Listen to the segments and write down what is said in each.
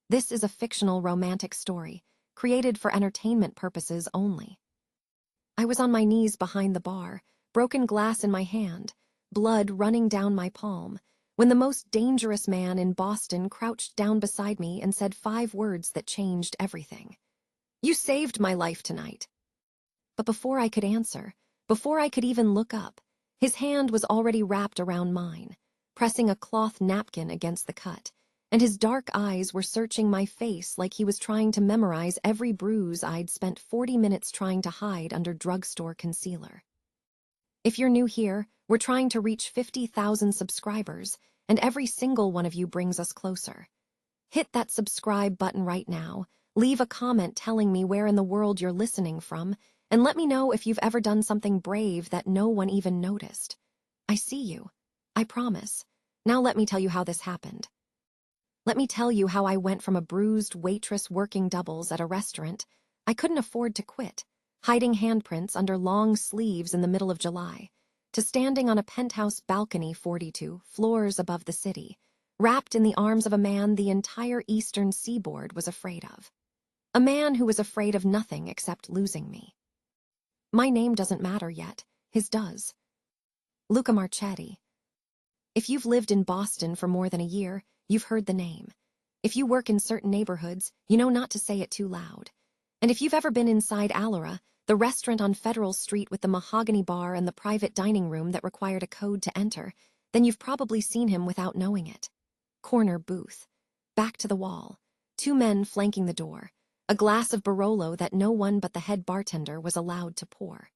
This is a fictional romantic story, created for entertainment purposes only. I was on my knees behind the bar, broken glass in my hand, blood running down my palm, when the most dangerous man in Boston crouched down beside me and said 5 words that changed everything. "You saved my life tonight." But before I could answer, before I could even look up, his hand was already wrapped around mine, pressing a cloth napkin against the cut, and his dark eyes were searching my face like he was trying to memorize every bruise I'd spent 40 minutes trying to hide under drugstore concealer. If you're new here, we're trying to reach 50,000 subscribers, and every single one of you brings us closer. Hit that subscribe button right now, leave a comment telling me where in the world you're listening from, and let me know if you've ever done something brave that no one even noticed. I see you. I promise. Now let me tell you how this happened. Let me tell you how I went from a bruised waitress working doubles at a restaurant I couldn't afford to quit, hiding handprints under long sleeves in the middle of July, to standing on a penthouse balcony 42 floors above the city, wrapped in the arms of a man the entire eastern seaboard was afraid of. A man who was afraid of nothing except losing me. My name doesn't matter yet, his does. Luca Marchetti. If you've lived in Boston for more than a year, you've heard the name. If you work in certain neighborhoods, you know not to say it too loud. And if you've ever been inside Allura, the restaurant on Federal Street with the mahogany bar and the private dining room that required a code to enter, then you've probably seen him without knowing it. Corner booth. Back to the wall. 2 men flanking the door. A glass of Barolo that no one but the head bartender was allowed to pour.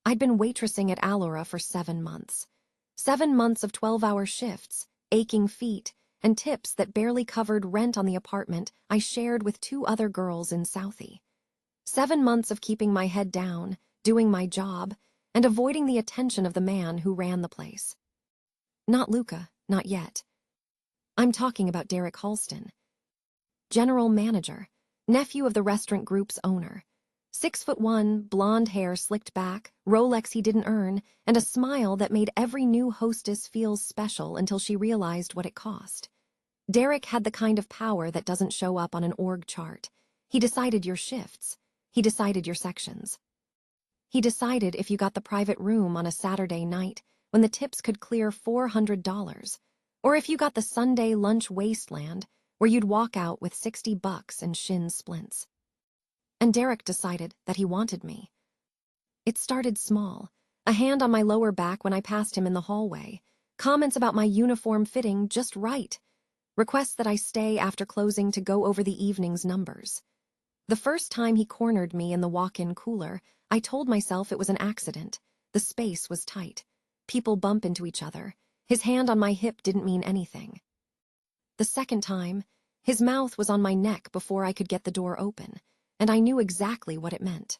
I'd been waitressing at Allura for 7 months. 7 months of 12-hour shifts, aching feet, and tips that barely covered rent on the apartment I shared with 2 other girls in Southie. 7 months of keeping my head down, doing my job, and avoiding the attention of the man who ran the place. Not Luca, not yet. I'm talking about Derek Halston. General manager, nephew of the restaurant group's owner. 6'1", blonde hair slicked back, Rolex he didn't earn, and a smile that made every new hostess feel special until she realized what it cost. Derek had the kind of power that doesn't show up on an org chart. He decided your shifts. He decided your sections. He decided if you got the private room on a Saturday night when the tips could clear $400, or if you got the Sunday lunch wasteland where you'd walk out with $60 and shin splints. And Derek decided that he wanted me. It started small, a hand on my lower back when I passed him in the hallway, comments about my uniform fitting just right, requests that I stay after closing to go over the evening's numbers. The first time he cornered me in the walk-in cooler, I told myself it was an accident. The space was tight. People bump into each other. His hand on my hip didn't mean anything. The second time, his mouth was on my neck before I could get the door open, and I knew exactly what it meant.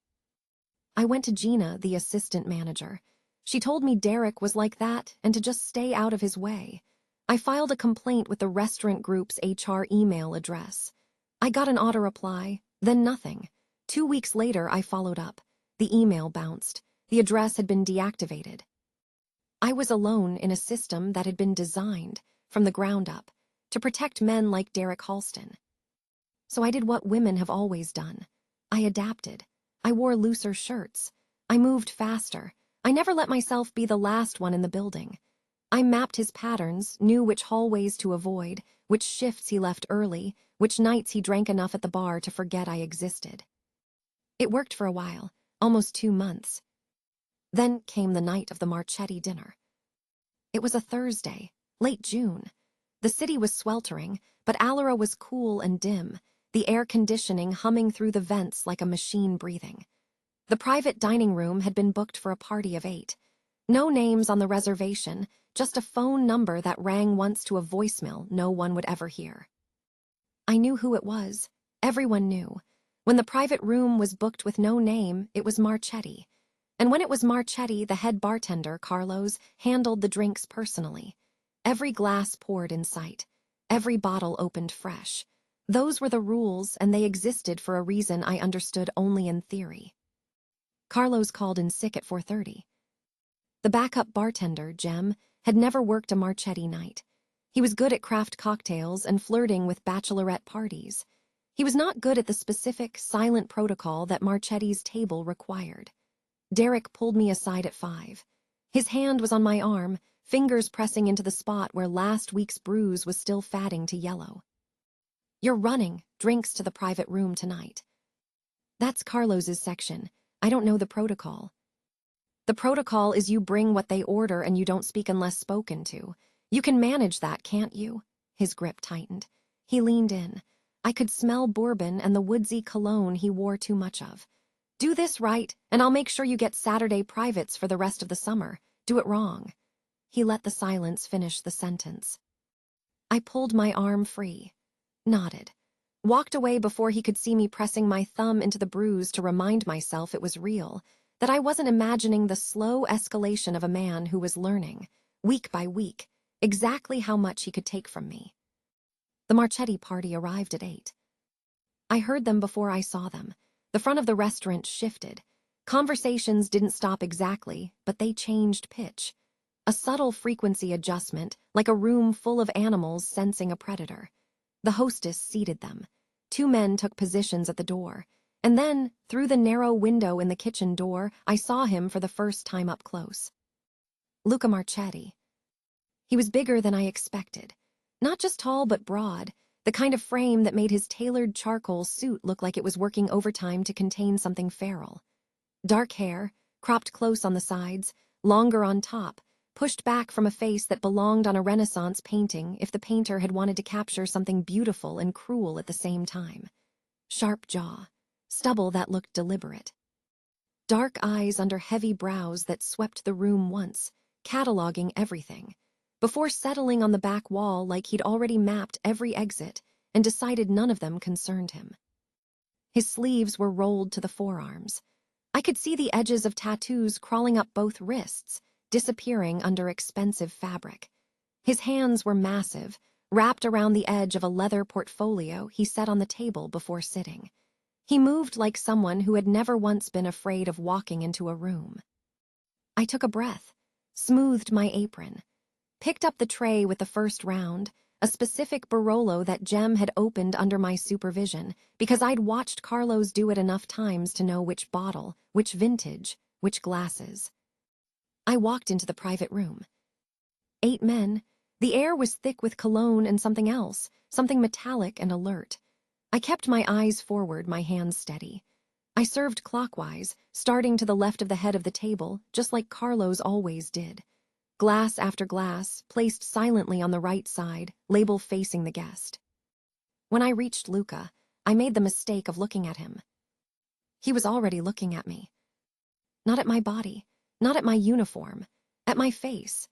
I went to Gina, the assistant manager. She told me Derek was like that and to just stay out of his way. I filed a complaint with the restaurant group's HR email address. I got an auto reply, then nothing. 2 weeks later, I followed up. The email bounced. The address had been deactivated. I was alone in a system that had been designed, from the ground up, to protect men like Derek Halston. So I did what women have always done. I adapted. I wore looser shirts. I moved faster. I never let myself be the last one in the building. I mapped his patterns, knew which hallways to avoid, which shifts he left early, which nights he drank enough at the bar to forget I existed. It worked for a while, almost 2 months. Then came the night of the Marchetti dinner. It was a Thursday, late June. The city was sweltering, but Allura was cool and dim, the air conditioning humming through the vents like a machine breathing. The private dining room had been booked for a party of 8. No names on the reservation, just a phone number that rang once to a voicemail no one would ever hear. I knew who it was. Everyone knew. When the private room was booked with no name, it was Marchetti. And when it was Marchetti, the head bartender, Carlos, handled the drinks personally. Every glass poured in sight. Every bottle opened fresh. Those were the rules, and they existed for a reason I understood only in theory. Carlos called in sick at 4:30. The backup bartender, Jem, had never worked a Marchetti night. He was good at craft cocktails and flirting with bachelorette parties. He was not good at the specific, silent protocol that Marchetti's table required. Derek pulled me aside at 5. His hand was on my arm, fingers pressing into the spot where last week's bruise was still fading to yellow. "You're running drinks to the private room tonight." "That's Carlos's section. I don't know the protocol." "The protocol is you bring what they order and you don't speak unless spoken to. You can manage that, can't you?" His grip tightened. He leaned in. I could smell bourbon and the woodsy cologne he wore too much of. "Do this right, and I'll make sure you get Saturday privates for the rest of the summer. Do it wrong." He let the silence finish the sentence. I pulled my arm free, nodded, walked away before he could see me pressing my thumb into the bruise to remind myself it was real, that I wasn't imagining the slow escalation of a man who was learning, week by week, exactly how much he could take from me. The Marchetti party arrived at 8. I heard them before I saw them. The front of the restaurant shifted. Conversations didn't stop exactly, but they changed pitch. A subtle frequency adjustment, like a room full of animals sensing a predator. The hostess seated them. 2 men took positions at the door. And then, through the narrow window in the kitchen door, I saw him for the first time up close. Luca Marchetti. He was bigger than I expected. Not just tall but broad, the kind of frame that made his tailored charcoal suit look like it was working overtime to contain something feral. Dark hair, cropped close on the sides, longer on top, pushed back from a face that belonged on a Renaissance painting if the painter had wanted to capture something beautiful and cruel at the same time. Sharp jaw, stubble that looked deliberate. Dark eyes under heavy brows that swept the room once, cataloging everything, before settling on the back wall like he'd already mapped every exit and decided none of them concerned him. His sleeves were rolled to the forearms. I could see the edges of tattoos crawling up both wrists, disappearing under expensive fabric. His hands were massive, wrapped around the edge of a leather portfolio he set on the table before sitting. He moved like someone who had never once been afraid of walking into a room. I took a breath, smoothed my apron, picked up the tray with the first round, a specific Barolo that Jem had opened under my supervision because I'd watched Carlos do it enough times to know which bottle, which vintage, which glasses. I walked into the private room. 8 men. The air was thick with cologne and something else, something metallic and alert. I kept my eyes forward, my hands steady. I served clockwise, starting to the left of the head of the table, just like Carlos always did. Glass after glass, placed silently on the right side, label facing the guest. When I reached Luca, I made the mistake of looking at him. He was already looking at me. Not at my body, not at my uniform, at my face.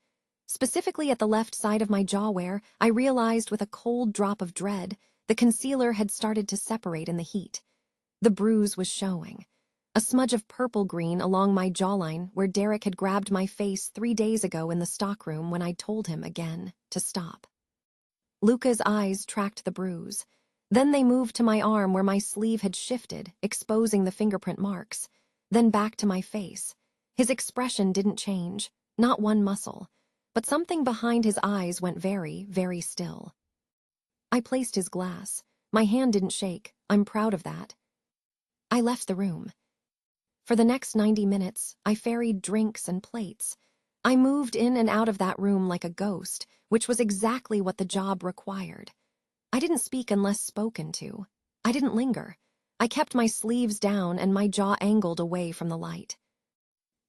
Specifically at the left side of my jaw where, I realized with a cold drop of dread, the concealer had started to separate in the heat. The bruise was showing. A smudge of purple-green along my jawline where Derek had grabbed my face 3 days ago in the stockroom when I told him again to stop. Luca's eyes tracked the bruise. Then they moved to my arm where my sleeve had shifted, exposing the fingerprint marks. Then back to my face. His expression didn't change, not one muscle, but something behind his eyes went very, very still. I placed his glass. My hand didn't shake. I'm proud of that. I left the room. For the next 90 minutes, I ferried drinks and plates. I moved in and out of that room like a ghost, which was exactly what the job required. I didn't speak unless spoken to. I didn't linger. I kept my sleeves down and my jaw angled away from the light.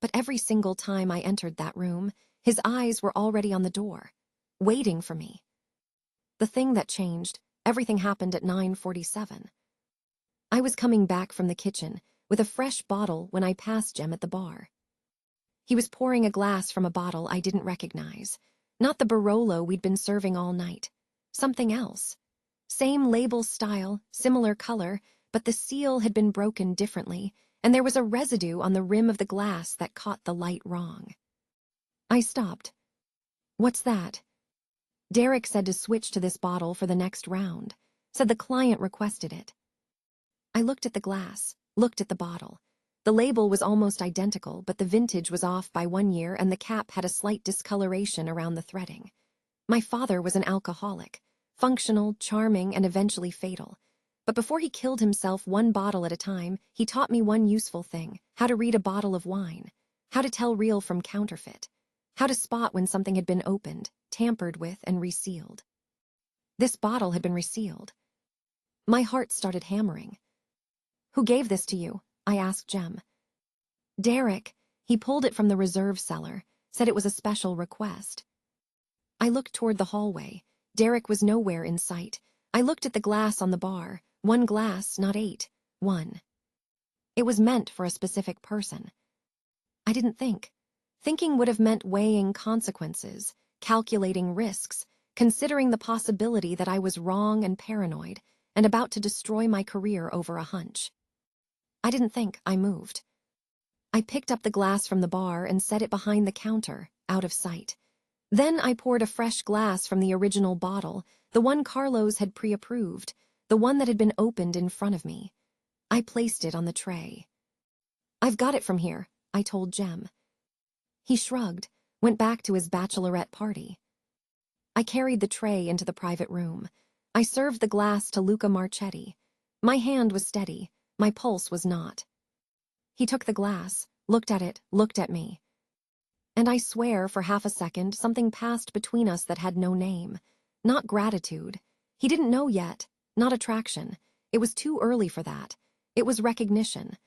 But every single time I entered that room, his eyes were already on the door, waiting for me. The thing that changed, everything happened at 9:47. I was coming back from the kitchen with a fresh bottle when I passed Jem at the bar. He was pouring a glass from a bottle I didn't recognize. Not the Barolo we'd been serving all night. Something else. Same label style, similar color, but the seal had been broken differently, and there was a residue on the rim of the glass that caught the light wrong. I stopped. "What's that?" Derek said to switch to this bottle for the next round. Said the client requested it. I looked at the glass, looked at the bottle. The label was almost identical, but the vintage was off by 1 year and the cap had a slight discoloration around the threading. My father was an alcoholic, functional, charming, and eventually fatal. But before he killed himself one bottle at a time, he taught me one useful thing: how to read a bottle of wine, how to tell real from counterfeit, how to spot when something had been opened, tampered with, and resealed. This bottle had been resealed. My heart started hammering. "Who gave this to you?" I asked Jem. "Derek." He pulled it from the reserve cellar, said it was a special request. I looked toward the hallway. Derek was nowhere in sight. I looked at the glass on the bar. One glass, not 8. One. It was meant for a specific person. I didn't think. Thinking would have meant weighing consequences, calculating risks, considering the possibility that I was wrong and paranoid, and about to destroy my career over a hunch. I didn't think. I moved. I picked up the glass from the bar and set it behind the counter, out of sight. Then I poured a fresh glass from the original bottle, the one Carlos had pre-approved, the one that had been opened in front of me. I placed it on the tray. "I've got it from here," I told Jem. He shrugged, went back to his bachelorette party. I carried the tray into the private room. I served the glass to Luca Marchetti. My hand was steady, my pulse was not. He took the glass, looked at it, looked at me. And I swear for half a second something passed between us that had no name. Not gratitude. He didn't know yet. Not attraction. It was too early for that. It was recognition.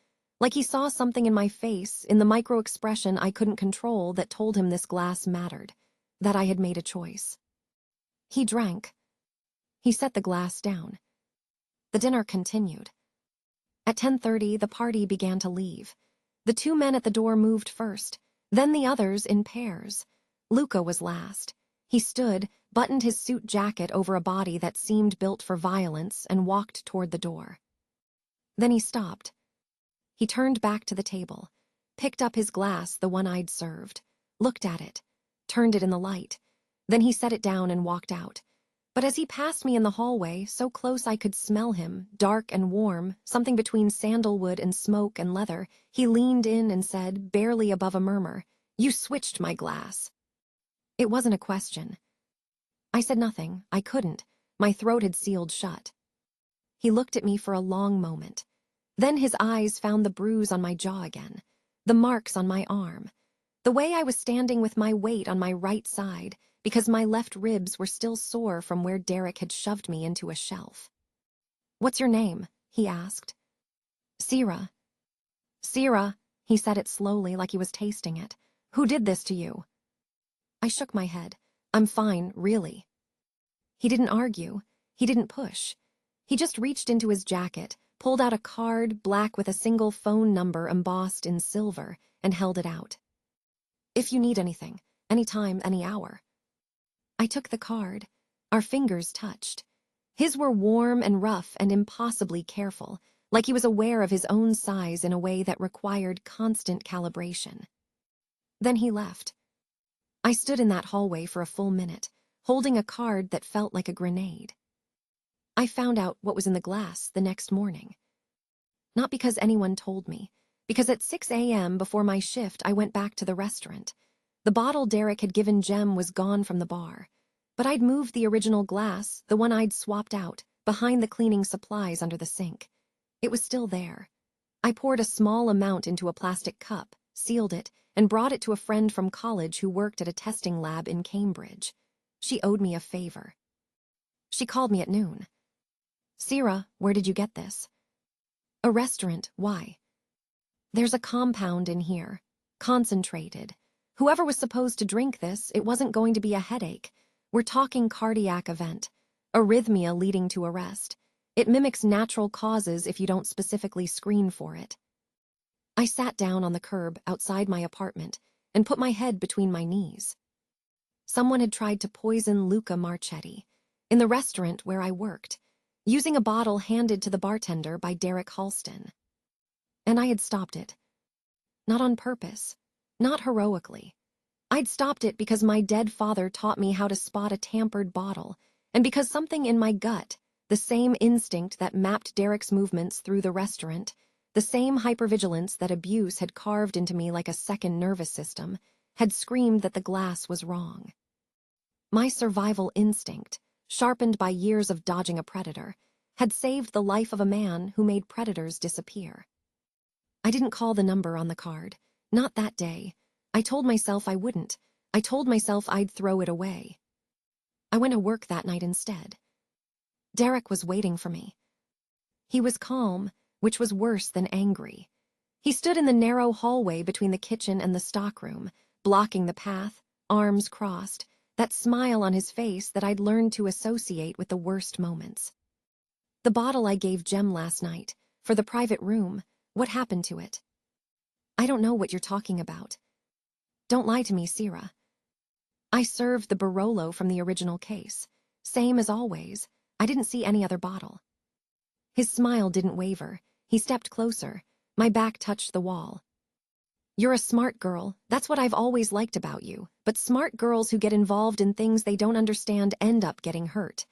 Like he saw something in my face, in the micro-expression I couldn't control, that told him this glass mattered, that I had made a choice. He drank. He set the glass down. The dinner continued. At 10:30, the party began to leave. The 2 men at the door moved first, then the others in pairs. Luca was last. He stood, buttoned his suit jacket over a body that seemed built for violence, and walked toward the door. Then he stopped. He turned back to the table, picked up his glass, the one I'd served, looked at it, turned it in the light. Then he set it down and walked out. But as he passed me in the hallway, so close I could smell him, dark and warm, something between sandalwood and smoke and leather, he leaned in and said, barely above a murmur, "You switched my glass." It wasn't a question. I said nothing. I couldn't. My throat had sealed shut. He looked at me for a long moment. Then his eyes found the bruise on my jaw again, the marks on my arm, the way I was standing with my weight on my right side, because my left ribs were still sore from where Derek had shoved me into a shelf. "What's your name?" he asked. "Sierra." "Sierra," he said it slowly like he was tasting it. "Who did this to you?" I shook my head. "I'm fine, really." He didn't argue. He didn't push. He just reached into his jacket, pulled out a card, black with a single phone number embossed in silver, and held it out. "If you need anything, anytime, any hour." I took the card. Our fingers touched. His were warm and rough and impossibly careful, like he was aware of his own size in a way that required constant calibration. Then he left. I stood in that hallway for a full minute, holding a card that felt like a grenade. I found out what was in the glass the next morning. Not because anyone told me, because at 6 a.m. before my shift I went back to the restaurant. The bottle Derek had given Jem was gone from the bar, but I'd moved the original glass, the one I'd swapped out, behind the cleaning supplies under the sink. It was still there. I poured a small amount into a plastic cup, sealed it, and brought it to a friend from college who worked at a testing lab in Cambridge. She owed me a favor. She called me at noon. "Sierra, where did you get this?" "A restaurant. Why?" "There's a compound in here. Concentrated. Whoever was supposed to drink this, it wasn't going to be a headache. We're talking cardiac event. Arrhythmia leading to arrest. It mimics natural causes if you don't specifically screen for it." I sat down on the curb outside my apartment and put my head between my knees. Someone had tried to poison Luca Marchetti in the restaurant where I worked, using a bottle handed to the bartender by Derek Halston. And I had stopped it. Not on purpose. Not heroically. I'd stopped it because my dead father taught me how to spot a tampered bottle, and because something in my gut, the same instinct that mapped Derek's movements through the restaurant, the same hypervigilance that abuse had carved into me like a second nervous system, had screamed that the glass was wrong. My survival instinct, sharpened by years of dodging a predator, had saved the life of a man who made predators disappear. I didn't call the number on the card. Not that day. I told myself I wouldn't. I told myself I'd throw it away. I went to work that night instead. Derek was waiting for me. He was calm, which was worse than angry. He stood in the narrow hallway between the kitchen and the stockroom, blocking the path, arms crossed, that smile on his face that I'd learned to associate with the worst moments. The bottle I gave Jem last night, for the private room, what happened to it? I don't know what you're talking about. Don't lie to me, Sierra. I served the Barolo from the original case. Same as always. I didn't see any other bottle. His smile didn't waver. He stepped closer. My back touched the wall. You're a smart girl. That's what I've always liked about you. But smart girls who get involved in things they don't understand end up getting hurt.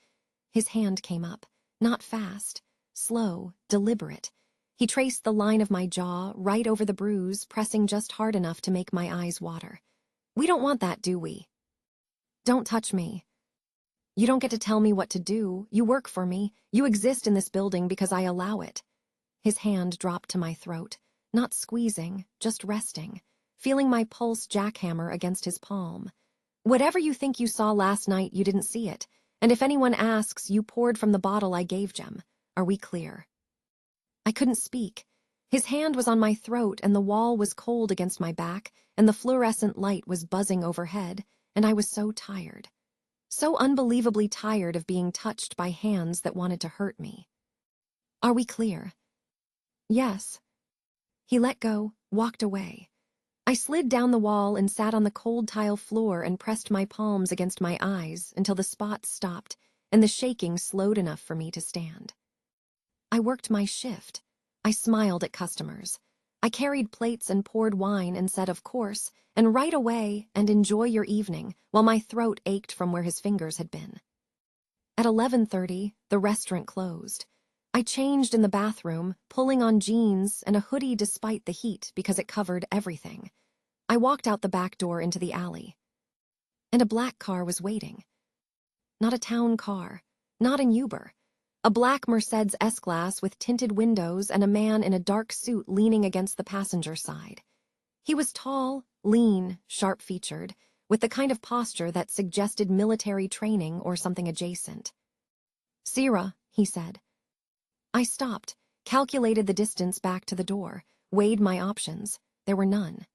His hand came up. Not fast. Slow, deliberate. He traced the line of my jaw, right over the bruise, pressing just hard enough to make my eyes water. We don't want that, do we? Don't touch me. You don't get to tell me what to do. You work for me. You exist in this building because I allow it. His hand dropped to my throat, not squeezing, just resting, feeling my pulse jackhammer against his palm. Whatever you think you saw last night, you didn't see it. And if anyone asks, you poured from the bottle I gave Jem. Are we clear? I couldn't speak. His hand was on my throat, and the wall was cold against my back, and the fluorescent light was buzzing overhead, and I was so tired. So unbelievably tired of being touched by hands that wanted to hurt me. Are we clear? Yes. He let go, walked away. I slid down the wall and sat on the cold tile floor and pressed my palms against my eyes until the spots stopped and the shaking slowed enough for me to stand. I worked my shift. I smiled at customers. I carried plates and poured wine and said, of course, and right away, and enjoy your evening, while my throat ached from where his fingers had been. At 11:30, the restaurant closed. I changed in the bathroom, pulling on jeans and a hoodie despite the heat because it covered everything. I walked out the back door into the alley. And a black car was waiting. Not a town car, not an Uber. A black Mercedes S-Class with tinted windows and a man in a dark suit leaning against the passenger side. He was tall, lean, sharp-featured, with the kind of posture that suggested military training or something adjacent. Sierra, he said. I stopped, calculated the distance back to the door, weighed my options. There were none.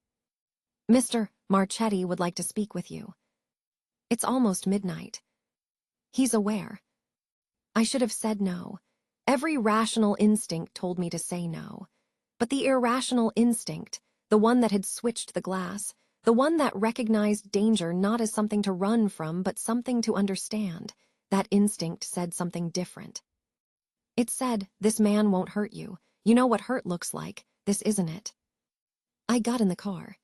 Mr. Marchetti would like to speak with you. It's almost midnight. He's aware. I should have said no. Every rational instinct told me to say no. But the irrational instinct, the one that had switched the glass, the one that recognized danger not as something to run from but something to understand, that instinct said something different. It said, this man won't hurt you. You know what hurt looks like. This isn't it. I got in the car.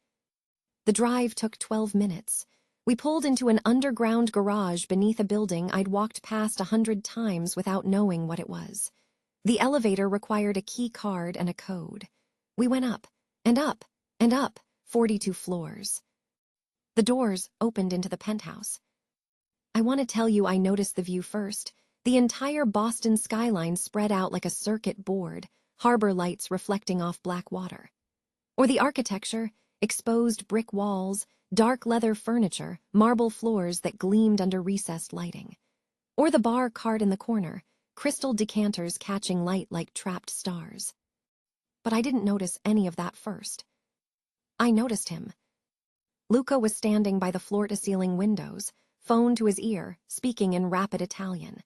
The drive took 12 minutes. We pulled into an underground garage beneath a building I'd walked past 100 times without knowing what it was. The elevator required a key card and a code. We went up, and up, and up, 42 floors. The doors opened into the penthouse. I want to tell you I noticed the view first. The entire Boston skyline spread out like a circuit board, harbor lights reflecting off black water. Or the architecture, exposed brick walls, dark leather furniture, marble floors that gleamed under recessed lighting. Or the bar cart in the corner, crystal decanters catching light like trapped stars. But I didn't notice any of that first. I noticed him. Luca was standing by the floor-to-ceiling windows, phone to his ear, speaking in rapid Italian.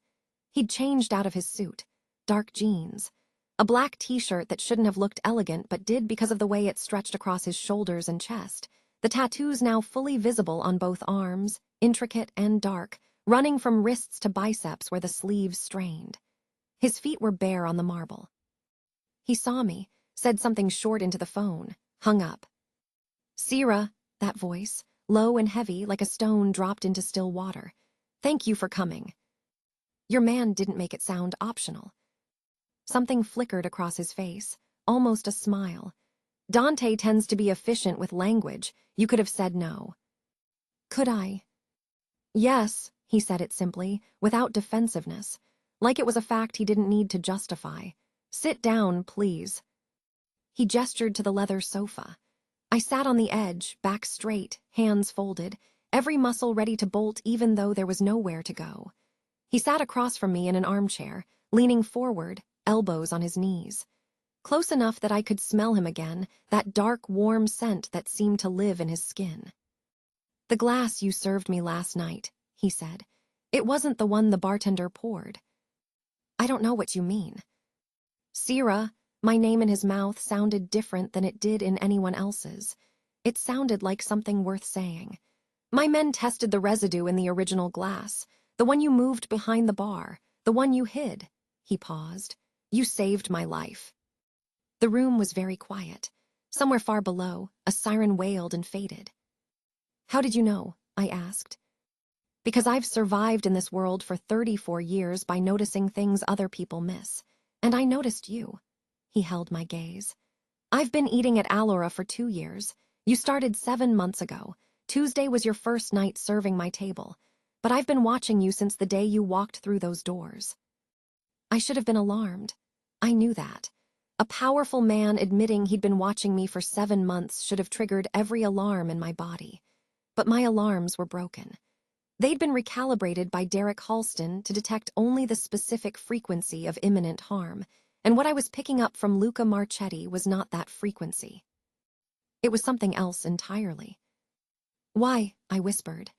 He'd changed out of his suit, dark jeans, a black t-shirt that shouldn't have looked elegant but did because of the way it stretched across his shoulders and chest, the tattoos now fully visible on both arms, intricate and dark, running from wrists to biceps where the sleeves strained. His feet were bare on the marble. He saw me, said something short into the phone, hung up. Sierra, that voice, low and heavy like a stone dropped into still water. Thank you for coming. Your man didn't make it sound optional. Something flickered across his face, almost a smile. Dante tends to be efficient with language. You could have said no. Could I? Yes, he said it simply, without defensiveness, like it was a fact he didn't need to justify. Sit down, please. He gestured to the leather sofa. I sat on the edge, back straight, hands folded, every muscle ready to bolt even though there was nowhere to go. He sat across from me in an armchair, leaning forward, elbows on his knees. Close enough that I could smell him again, that dark, warm scent that seemed to live in his skin. The glass you served me last night, he said. It wasn't the one the bartender poured. I don't know what you mean. Sierra, my name in his mouth sounded different than it did in anyone else's. It sounded like something worth saying. My men tested the residue in the original glass, the one you moved behind the bar, the one you hid. He paused. You saved my life. The room was very quiet. Somewhere far below, a siren wailed and faded. How did you know? I asked. Because I've survived in this world for 34 years by noticing things other people miss. And I noticed you. He held my gaze. I've been eating at Allura for 2 years. You started 7 months ago. Tuesday was your first night serving my table. But I've been watching you since the day you walked through those doors. I should have been alarmed. I knew that. A powerful man admitting he'd been watching me for 7 months should have triggered every alarm in my body. But my alarms were broken. They'd been recalibrated by Derek Halston to detect only the specific frequency of imminent harm, and what I was picking up from Luca Marchetti was not that frequency. It was something else entirely. Why? I whispered.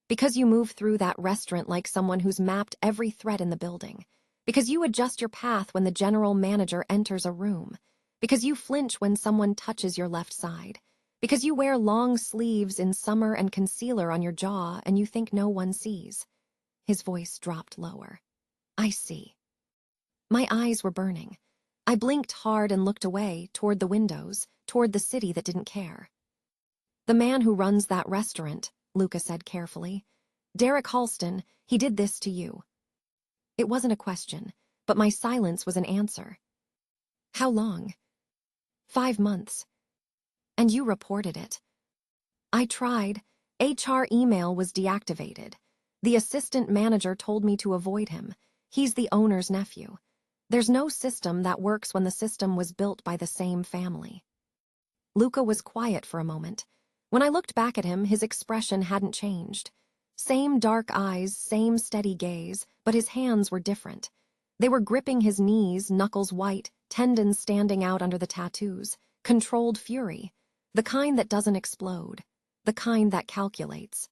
Because you move through that restaurant like someone who's mapped every threat in the building. Because you adjust your path when the general manager enters a room. Because you flinch when someone touches your left side. Because you wear long sleeves in summer and concealer on your jaw and you think no one sees. His voice dropped lower. I see. My eyes were burning. I blinked hard and looked away, toward the windows, toward the city that didn't care. The man who runs that restaurant, Luca said carefully. Derek Halston, he did this to you. It wasn't a question, but my silence was an answer. How long? 5 months. And you reported it. I tried. HR email was deactivated. The assistant manager told me to avoid him. He's the owner's nephew. There's no system that works when the system was built by the same family. Luca was quiet for a moment. When I looked back at him, his expression hadn't changed. Same dark eyes, same steady gaze, but his hands were different. They were gripping his knees, knuckles white, tendons standing out under the tattoos. Controlled fury. The kind that doesn't explode. The kind that calculates.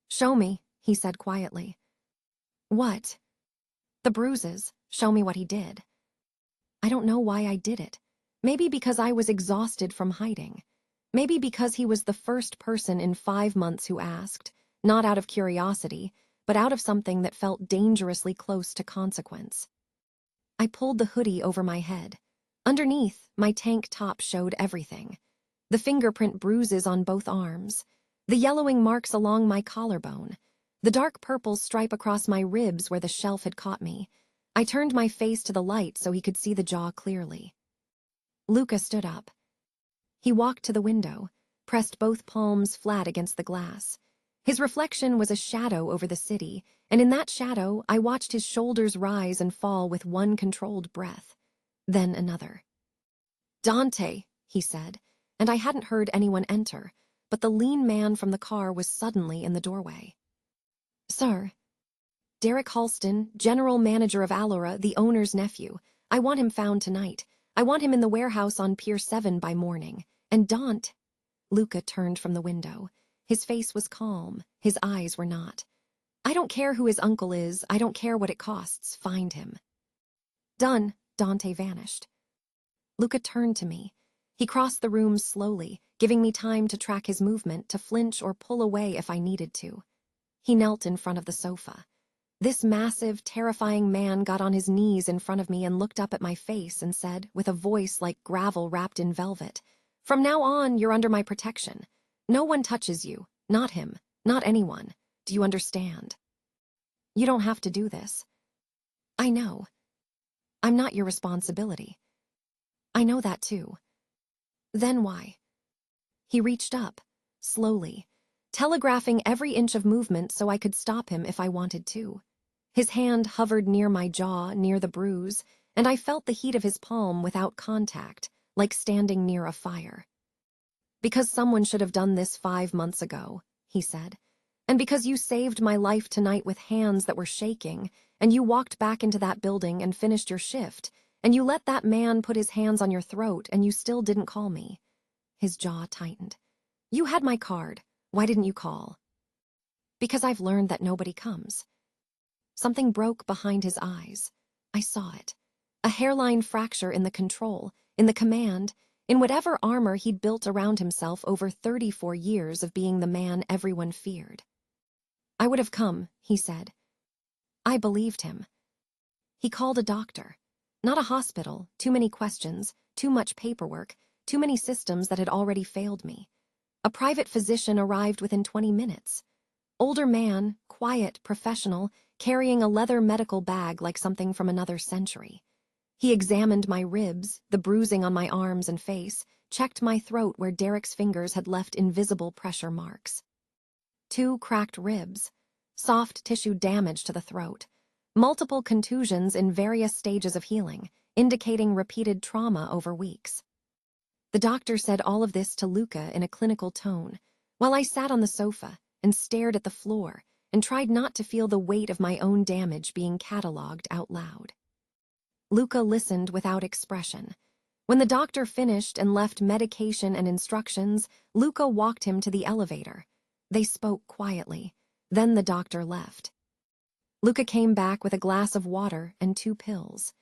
Show me, he said quietly. What? The bruises. Show me what he did. I don't know why I did it. Maybe because I was exhausted from hiding. Maybe because he was the first person in 5 months who asked, not out of curiosity, but out of something that felt dangerously close to consequence. I pulled the hoodie over my head. Underneath, my tank top showed everything. The fingerprint bruises on both arms, the yellowing marks along my collarbone, the dark purple stripe across my ribs where the shelf had caught me. I turned my face to the light so he could see the jaw clearly. Luca stood up. He walked to the window, pressed both palms flat against the glass. His reflection was a shadow over the city, and in that shadow I watched his shoulders rise and fall with one controlled breath, then another. Dante, he said, and I hadn't heard anyone enter, but the lean man from the car was suddenly in the doorway. Sir. Derek Halston, general manager of Allura, the owner's nephew. I want him found tonight. I want him in the warehouse on Pier 7 by morning. And Dante. Luca turned from the window. His face was calm. His eyes were not. I don't care who his uncle is. I don't care what it costs. Find him. Done. Dante vanished. Luca turned to me. He crossed the room slowly, giving me time to track his movement, to flinch or pull away if I needed to. He knelt in front of the sofa. This massive, terrifying man got on his knees in front of me and looked up at my face and said, with a voice like gravel wrapped in velvet, "From now on, you're under my protection. No one touches you. Not him. Not anyone. Do you understand? You don't have to do this. I know. I'm not your responsibility. I know that too. Then why?" He reached up, slowly, telegraphing every inch of movement so I could stop him if I wanted to. His hand hovered near my jaw, near the bruise, and I felt the heat of his palm without contact, like standing near a fire. "Because someone should have done this 5 months ago," he said. "And because you saved my life tonight with hands that were shaking, and you walked back into that building and finished your shift, and you let that man put his hands on your throat and you still didn't call me." His jaw tightened. "You had my card. Why didn't you call?" "Because I've learned that nobody comes." Something broke behind his eyes. I saw it. A hairline fracture in the control, in the command, in whatever armor he'd built around himself over 34 years of being the man everyone feared. "I would have come," he said. I believed him. He called a doctor. Not a hospital, too many questions, too much paperwork, too many systems that had already failed me. A private physician arrived within 20 minutes. Older man, quiet, professional, carrying a leather medical bag like something from another century. He examined my ribs, the bruising on my arms and face, checked my throat where Derek's fingers had left invisible pressure marks. 2 cracked ribs, soft tissue damage to the throat, multiple contusions in various stages of healing, indicating repeated trauma over weeks. The doctor said all of this to Luca in a clinical tone, while I sat on the sofa and stared at the floor and tried not to feel the weight of my own damage being catalogued out loud. Luca listened without expression. When the doctor finished and left medication and instructions, Luca walked him to the elevator. They spoke quietly. Then the doctor left. Luca came back with a glass of water and 2 pills.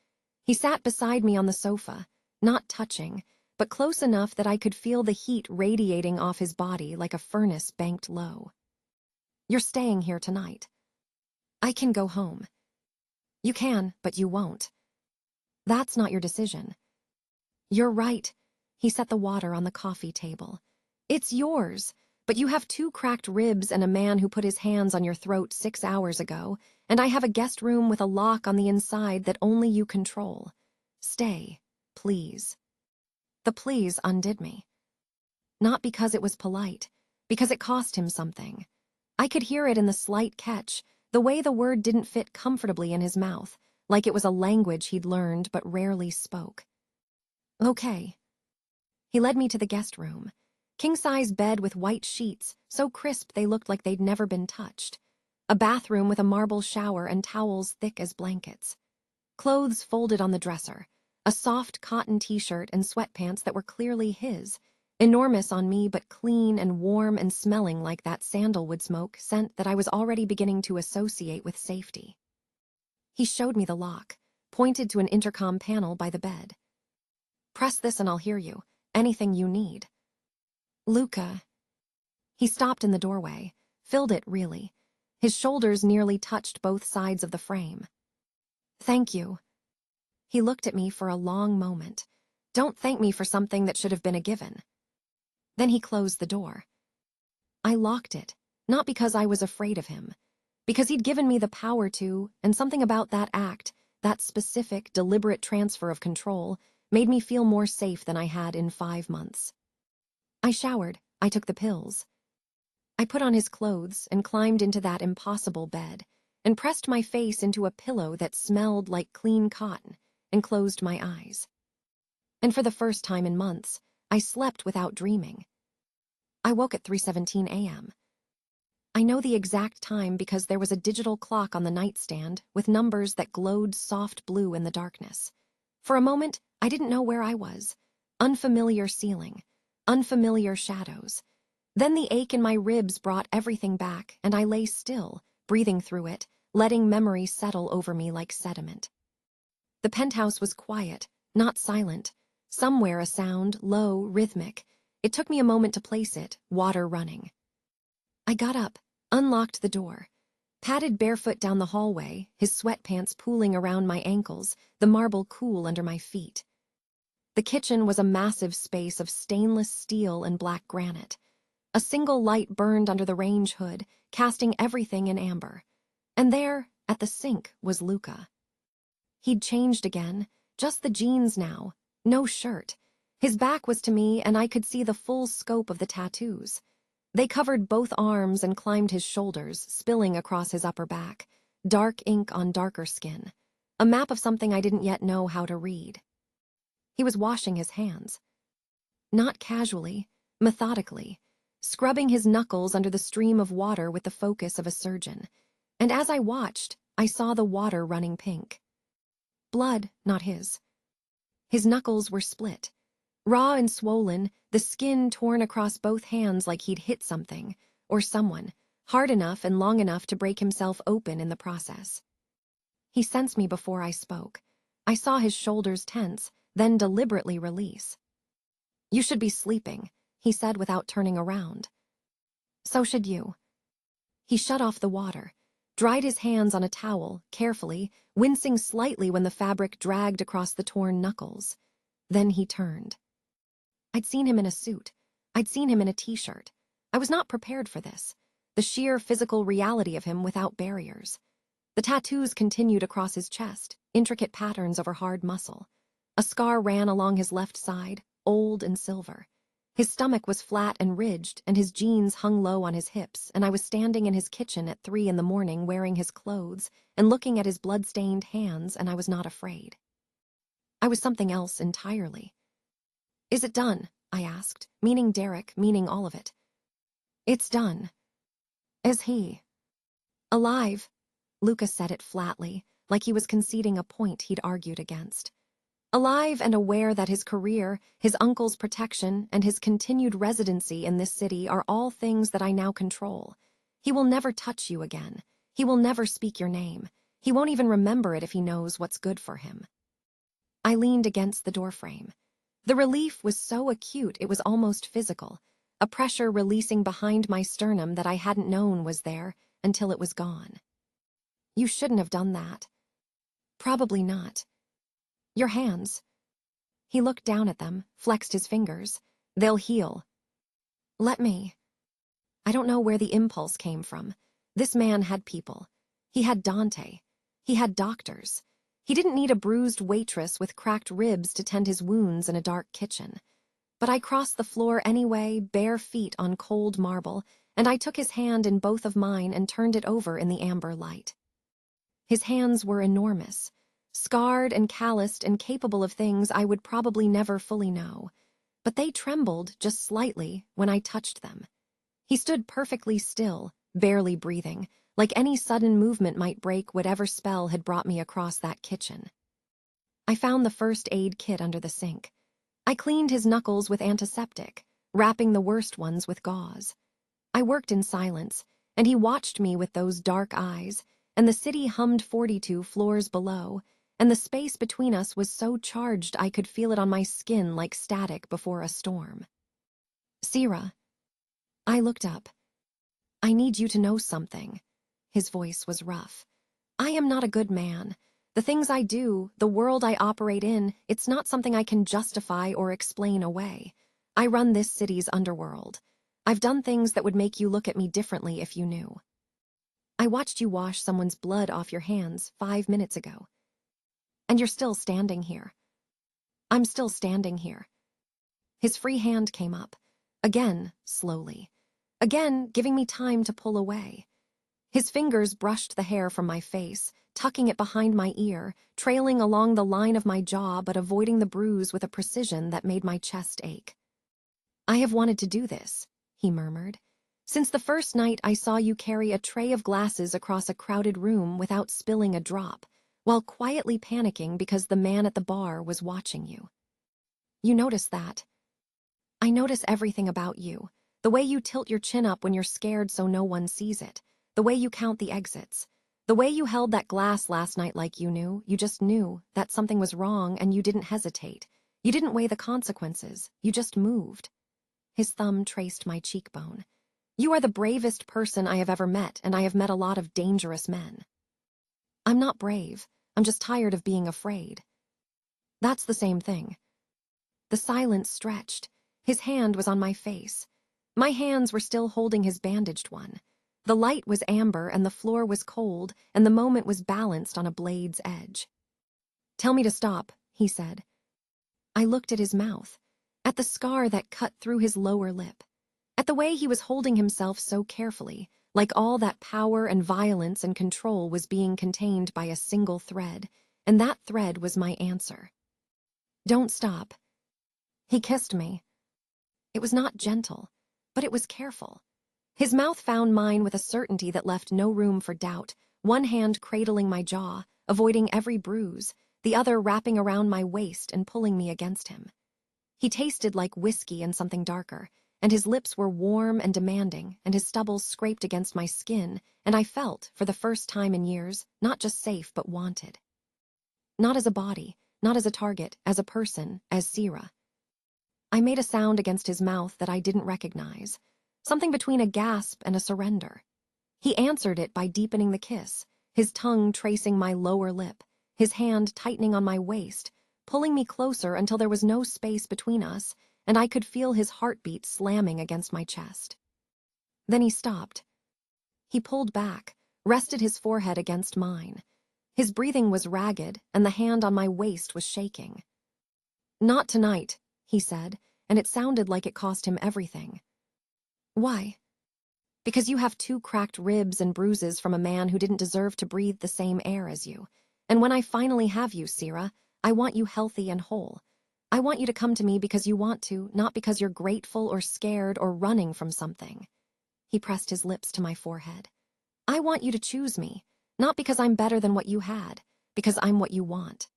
He sat beside me on the sofa, not touching, but close enough that I could feel the heat radiating off his body like a furnace banked low. "You're staying here tonight." "I can go home." "You can, but you won't." "That's not your decision." "You're right." He set the water on the coffee table. "It's yours, but you have 2 cracked ribs and a man who put his hands on your throat 6 hours ago, and I have a guest room with a lock on the inside that only you control. Stay, please." The please undid me. Not because it was polite, because it cost him something. I could hear it in the slight catch, the way the word didn't fit comfortably in his mouth, like it was a language he'd learned but rarely spoke. "Okay." He led me to the guest room. King-size bed with white sheets, so crisp they looked like they'd never been touched. A bathroom with a marble shower and towels thick as blankets. Clothes folded on the dresser. A soft cotton t-shirt and sweatpants that were clearly his. Enormous on me but clean and warm and smelling like that sandalwood smoke scent that I was already beginning to associate with safety. He showed me the lock, pointed to an intercom panel by the bed. "Press this and I'll hear you. Anything you need." "Luca." He stopped in the doorway, filled it really. His shoulders nearly touched both sides of the frame. "Thank you." He looked at me for a long moment. "Don't thank me for something that should have been a given." Then he closed the door. I locked it, not because I was afraid of him, because he'd given me the power to, and something about that act, that specific, deliberate transfer of control, made me feel more safe than I had in 5 months. I showered, I took the pills. I put on his clothes and climbed into that impossible bed, and pressed my face into a pillow that smelled like clean cotton, and closed my eyes. And for the first time in months, I slept without dreaming. I woke at 3:17 a.m. I know the exact time because there was a digital clock on the nightstand with numbers that glowed soft blue in the darkness. For a moment, I didn't know where I was. Unfamiliar ceiling, unfamiliar shadows. Then the ache in my ribs brought everything back, and I lay still, breathing through it, letting memory settle over me like sediment. The penthouse was quiet, not silent. Somewhere a sound, low, rhythmic. It took me a moment to place it, water running. I got up, unlocked the door, padded barefoot down the hallway, his sweatpants pooling around my ankles, the marble cool under my feet. The kitchen was a massive space of stainless steel and black granite. A single light burned under the range hood, casting everything in amber. And there, at the sink, was Luca. He'd changed again, just the jeans now, no shirt. His back was to me and I could see the full scope of the tattoos. They covered both arms and climbed his shoulders, spilling across his upper back, dark ink on darker skin, a map of something I didn't yet know how to read. He was washing his hands. Not casually, methodically, scrubbing his knuckles under the stream of water with the focus of a surgeon. And as I watched, I saw the water running pink. Blood, not his. His knuckles were split. Raw and swollen, the skin torn across both hands like he'd hit something, or someone, hard enough and long enough to break himself open in the process. He sensed me before I spoke. I saw his shoulders tense, then deliberately release. "You should be sleeping," he said without turning around. "So should you." He shut off the water, dried his hands on a towel, carefully, wincing slightly when the fabric dragged across the torn knuckles. Then he turned. I'd seen him in a suit. I'd seen him in a t-shirt. I was not prepared for this, the sheer physical reality of him without barriers. The tattoos continued across his chest, intricate patterns over hard muscle. A scar ran along his left side, old and silver. His stomach was flat and ridged, and his jeans hung low on his hips, and I was standing in his kitchen at 3 a.m. wearing his clothes and looking at his blood-stained hands, and I was not afraid. I was something else entirely. "Is it done?" I asked, meaning Derek, meaning all of it. "It's done." "Is he alive?" Lucas said it flatly, like he was conceding a point he'd argued against. Alive and aware that his career, his uncle's protection, and his continued residency in this city are all things that I now control. He will never touch you again. He will never speak your name. He won't even remember it if he knows what's good for him. I leaned against the doorframe. The relief was so acute it was almost physical, a pressure releasing behind my sternum that I hadn't known was there until it was gone. "You shouldn't have done that." "Probably not." "Your hands." He looked down at them, flexed his fingers. "They'll heal." "Let me." I don't know where the impulse came from. This man had people. He had Dante. He had doctors. He didn't need a bruised waitress with cracked ribs to tend his wounds in a dark kitchen. But I crossed the floor anyway, bare feet on cold marble, and I took his hand in both of mine and turned it over in the amber light. His hands were enormous, scarred and calloused and capable of things I would probably never fully know. But they trembled just slightly when I touched them. He stood perfectly still, barely breathing, like any sudden movement might break whatever spell had brought me across that kitchen. I found the first aid kit under the sink. I cleaned his knuckles with antiseptic, wrapping the worst ones with gauze. I worked in silence, and he watched me with those dark eyes, and the city hummed 42 floors below, and the space between us was so charged I could feel it on my skin like static before a storm. "Sierra." I looked up. "I need you to know something." His voice was rough. "I am not a good man. The things I do, the world I operate in, it's not something I can justify or explain away. I run this city's underworld. I've done things that would make you look at me differently if you knew. I watched you wash someone's blood off your hands 5 minutes ago. And you're still standing here. I'm still standing here." His free hand came up, again, slowly, again giving me time to pull away. His fingers brushed the hair from my face, tucking it behind my ear, trailing along the line of my jaw but avoiding the bruise with a precision that made my chest ache. "I have wanted to do this," he murmured, "since the first night I saw you carry a tray of glasses across a crowded room without spilling a drop, while quietly panicking because the man at the bar was watching you. You notice that. I notice everything about you, the way you tilt your chin up when you're scared so no one sees it, the way you count the exits, the way you held that glass last night like you just knew that something was wrong and you didn't hesitate. You didn't weigh the consequences, you just moved." His thumb traced my cheekbone. "You are the bravest person I have ever met, and I have met a lot of dangerous men." "I'm not brave, I'm just tired of being afraid." "That's the same thing." The silence stretched. His hand was on my face. My hands were still holding his bandaged one. The light was amber and the floor was cold, and the moment was balanced on a blade's edge. "Tell me to stop," he said. I looked at his mouth, at the scar that cut through his lower lip. At the way he was holding himself so carefully, like all that power and violence and control was being contained by a single thread, and that thread was my answer. Don't stop. He kissed me. It was not gentle, but it was careful. His mouth found mine with a certainty that left no room for doubt, one hand cradling my jaw, avoiding every bruise, the other wrapping around my waist and pulling me against him. He tasted like whiskey and something darker, and his lips were warm and demanding, and his stubbles scraped against my skin, and I felt, for the first time in years, not just safe but wanted. Not as a body, not as a target, as a person, as Sierra. I made a sound against his mouth that I didn't recognize, something between a gasp and a surrender. He answered it by deepening the kiss, his tongue tracing my lower lip, his hand tightening on my waist, pulling me closer until there was no space between us, and I could feel his heartbeat slamming against my chest. Then he stopped. He pulled back, rested his forehead against mine. His breathing was ragged, and the hand on my waist was shaking. "Not tonight," he said, and it sounded like it cost him everything. "Why?" "Because you have 2 cracked ribs and bruises from a man who didn't deserve to breathe the same air as you. And when I finally have you, Sierra, I want you healthy and whole. I want you to come to me because you want to, not because you're grateful or scared or running from something." He pressed his lips to my forehead. "I want you to choose me, not because I'm better than what you had, because I'm what you want."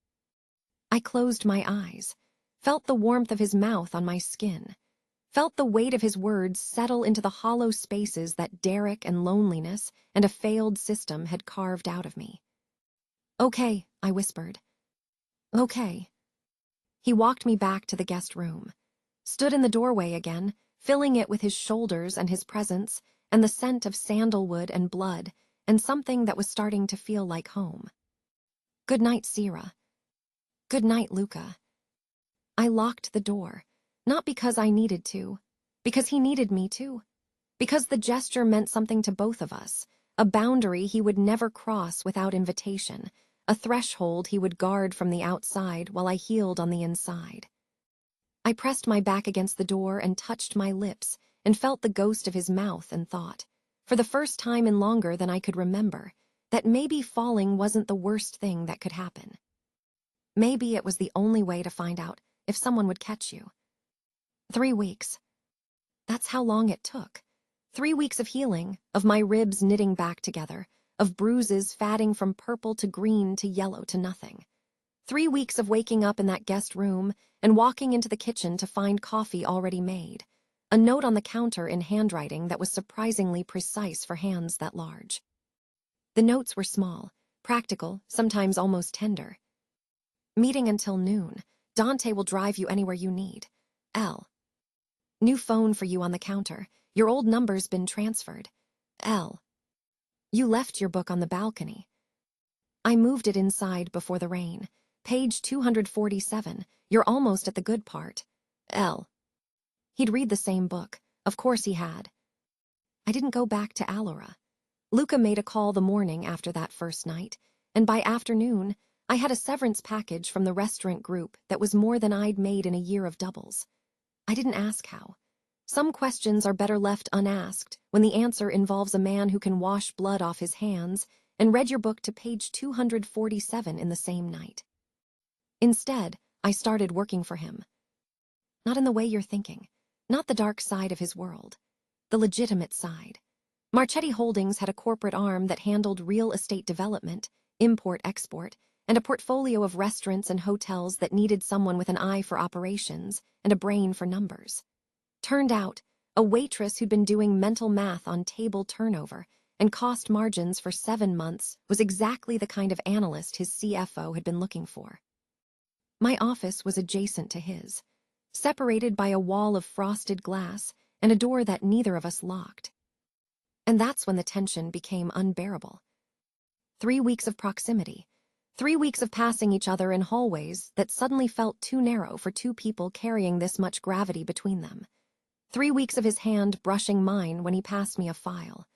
I closed my eyes, felt the warmth of his mouth on my skin, felt the weight of his words settle into the hollow spaces that Derek and loneliness and a failed system had carved out of me. "Okay," I whispered. "Okay." He walked me back to the guest room, stood in the doorway again, filling it with his shoulders and his presence, and the scent of sandalwood and blood, and something that was starting to feel like home. "Good night, Sierra. Good night, Luca." I locked the door, not because I needed to, because he needed me to, because the gesture meant something to both of us, a boundary he would never cross without invitation, a threshold he would guard from the outside while I healed on the inside. I pressed my back against the door and touched my lips and felt the ghost of his mouth and thought, for the first time in longer than I could remember, that maybe falling wasn't the worst thing that could happen. Maybe it was the only way to find out if someone would catch you. 3 weeks. That's how long it took. 3 weeks of healing, of my ribs knitting back together, of bruises fatting from purple to green to yellow to nothing. 3 weeks of waking up in that guest room and walking into the kitchen to find coffee already made, a note on the counter in handwriting that was surprisingly precise for hands that large. The notes were small, practical, sometimes almost tender. "Meeting until noon. Dante will drive you anywhere you need. L. New phone for you on the counter. Your old number's been transferred. L. You left your book on the balcony." I moved it inside before the rain. Page 247. You're almost at the good part. L. He'd read the same book. Of course he had. I didn't go back to Allora. Luca made a call the morning after that first night, and by afternoon, I had a severance package from the restaurant group that was more than I'd made in a year of doubles. I didn't ask how. Some questions are better left unasked when the answer involves a man who can wash blood off his hands and read your book to page 247 in the same night. Instead, I started working for him. Not in the way you're thinking, not the dark side of his world, the legitimate side. Marchetti Holdings had a corporate arm that handled real estate development, import-export, and a portfolio of restaurants and hotels that needed someone with an eye for operations and a brain for numbers. Turned out, a waitress who'd been doing mental math on table turnover and cost margins for 7 months was exactly the kind of analyst his CFO had been looking for. My office was adjacent to his, separated by a wall of frosted glass and a door that neither of us locked. And that's when the tension became unbearable. 3 weeks of proximity, 3 weeks of passing each other in hallways that suddenly felt too narrow for 2 people carrying this much gravity between them. 3 weeks of his hand brushing mine when he passed me a file.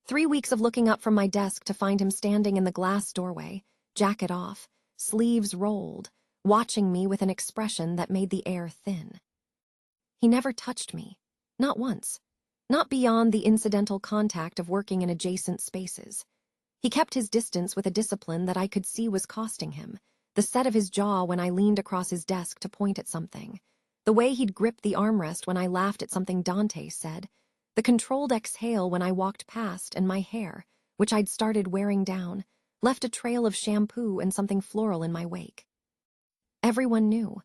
3 weeks of looking up from my desk to find him standing in the glass doorway, jacket off, sleeves rolled, watching me with an expression that made the air thin. He never touched me, not once. not beyond the incidental contact of working in adjacent spaces. He kept his distance with a discipline that I could see was costing him, the set of his jaw when I leaned across his desk to point at something, the way he'd grip the armrest when I laughed at something Dante said, the controlled exhale when I walked past, and my hair, which I'd started wearing down, left a trail of shampoo and something floral in my wake. Everyone knew.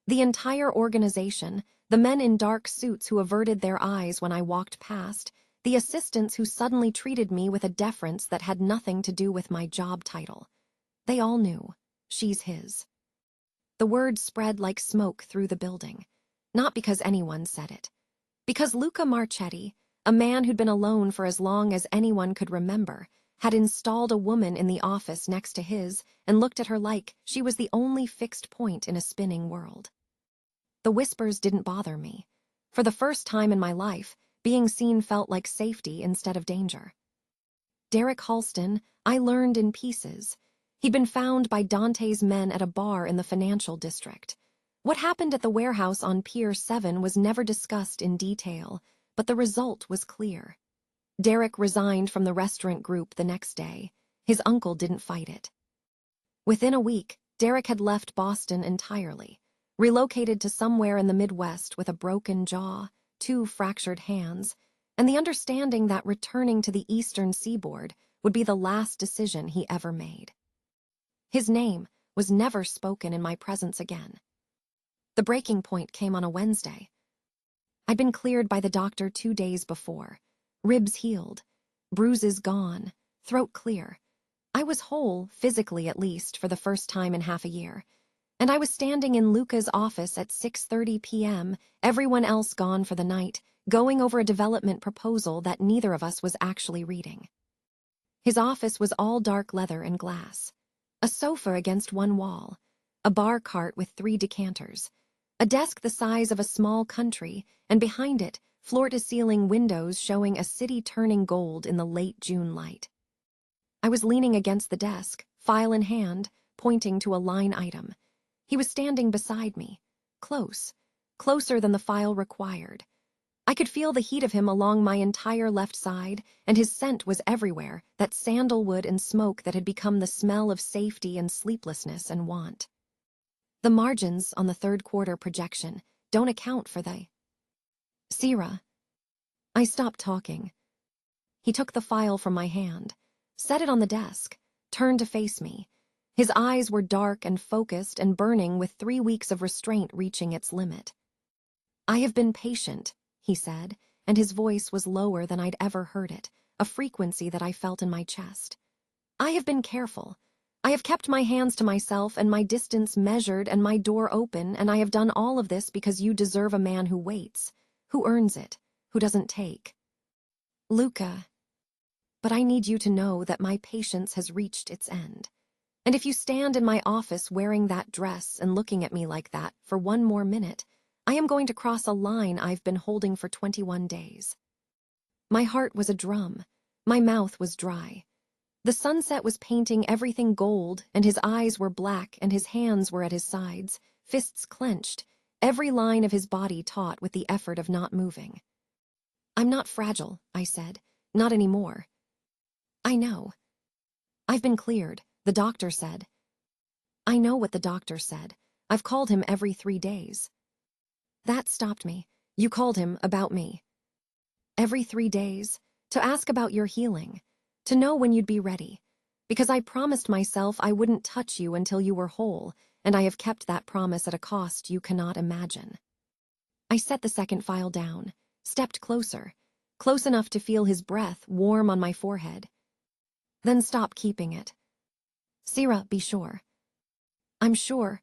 The entire organization, the men in dark suits who averted their eyes when I walked past, the assistants who suddenly treated me with a deference that had nothing to do with my job title. They all knew. She's his. The word spread like smoke through the building. Not because anyone said it. Because Luca Marchetti, a man who'd been alone for as long as anyone could remember, had installed a woman in the office next to his and looked at her like she was the only fixed point in a spinning world. The whispers didn't bother me. For the first time in my life, being seen felt like safety instead of danger. Derek Halston, I learned in pieces. He'd been found by Dante's men at a bar in the financial district. What happened at the warehouse on Pier 7 was never discussed in detail, but the result was clear. Derek resigned from the restaurant group the next day. His uncle didn't fight it. Within a week, Derek had left Boston entirely, relocated to somewhere in the Midwest with a broken jaw, 2 fractured hands, and the understanding that returning to the eastern seaboard would be the last decision he ever made. His name was never spoken in my presence again. The breaking point came on a Wednesday. I'd been cleared by the doctor 2 days before. Ribs healed, bruises gone, throat clear. I was whole, physically at least, for the first time in half a year. And I was standing in Luca's office at 6:30 p.m., everyone else gone for the night, going over a development proposal that neither of us was actually reading. His office was all dark leather and glass. A sofa against one wall, a bar cart with 3 decanters, a desk the size of a small country, and behind it, floor-to-ceiling windows showing a city turning gold in the late June light. I was leaning against the desk, file in hand, pointing to a line item. He was standing beside me, close, closer than the file required. I could feel the heat of him along my entire left side, and his scent was everywhere, that sandalwood and smoke that had become the smell of safety and sleeplessness and want. The margins on the third quarter projection don't account for the... Sierra. I stopped talking. He took the file from my hand, set it on the desk, turned to face me. His eyes were dark and focused and burning with 3 weeks of restraint reaching its limit. I have been patient, he said, and his voice was lower than I'd ever heard it, a frequency that I felt in my chest. I have been careful. I have kept my hands to myself and my distance measured and my door open, and I have done all of this because you deserve a man who waits, who earns it, who doesn't take. Luca. But I need you to know that my patience has reached its end. And if you stand in my office wearing that dress and looking at me like that for 1 more minute, I am going to cross a line I've been holding for 21 days. My heart was a drum. My mouth was dry. The sunset was painting everything gold, and his eyes were black, and his hands were at his sides, fists clenched, every line of his body taut with the effort of not moving. I'm not fragile, I said. Not anymore. I know. I've been cleared, the doctor said. I know what the doctor said. I've called him every 3 days. That stopped me. You called him about me. Every 3 days, to ask about your healing, to know when you'd be ready, because I promised myself I wouldn't touch you until you were whole, and I have kept that promise at a cost you cannot imagine. I set the second file down, stepped closer, close enough to feel his breath warm on my forehead. Then stop keeping it. Sierra, be sure. I'm sure.